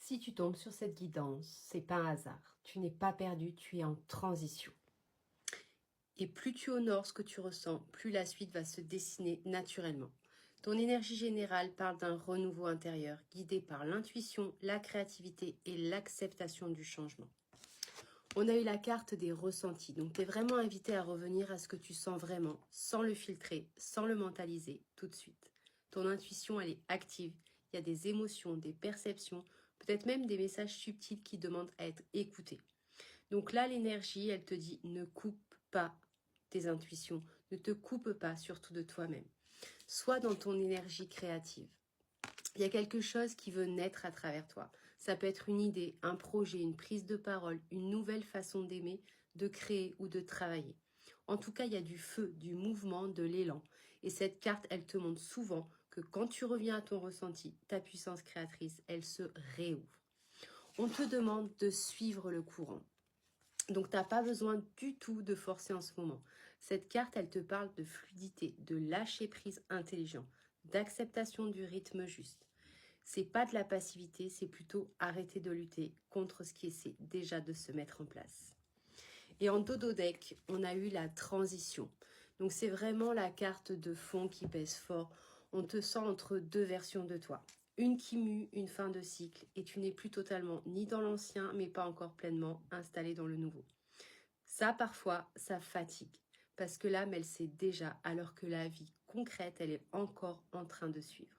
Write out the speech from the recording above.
Si tu tombes sur cette guidance, c'est pas un hasard. Tu n'es pas perdu, tu es en transition. Et plus tu honores ce que tu ressens, plus la suite va se dessiner naturellement. Ton énergie générale parle d'un renouveau intérieur, guidé par l'intuition, la créativité et l'acceptation du changement. On a eu la carte des ressentis, donc tu es vraiment invité à revenir à ce que tu sens vraiment, sans le filtrer, sans le mentaliser tout de suite. Ton intuition, elle est active, il y a des émotions, des perceptions, peut-être même des messages subtils qui demandent à être écoutés. Donc là, l'énergie, elle te dit ne coupe pas tes intuitions, ne te coupe pas surtout de toi-même. Sois dans ton énergie créative. Il y a quelque chose qui veut naître à travers toi. Ça peut être une idée, un projet, une prise de parole, une nouvelle façon d'aimer, de créer ou de travailler. En tout cas, il y a du feu, du mouvement, de l'élan. Et cette carte, elle te montre souvent que quand tu reviens à ton ressenti, ta puissance créatrice, elle se réouvre. On te demande de suivre le courant. Donc, tu n'as pas besoin du tout de forcer en ce moment. Cette carte, elle te parle de fluidité, de lâcher prise intelligent, d'acceptation du rythme juste. C'est pas de la passivité, c'est plutôt arrêter de lutter contre ce qui essaie déjà de se mettre en place. Et en dodo deck, on a eu la transition. Donc, c'est vraiment la carte de fond qui pèse fort. On te sent entre deux versions de toi. Une qui mue, une fin de cycle, et tu n'es plus totalement ni dans l'ancien, mais pas encore pleinement installé dans le nouveau. Ça, parfois, ça fatigue, parce que l'âme, elle sait déjà, alors que la vie concrète, elle est encore en train de suivre.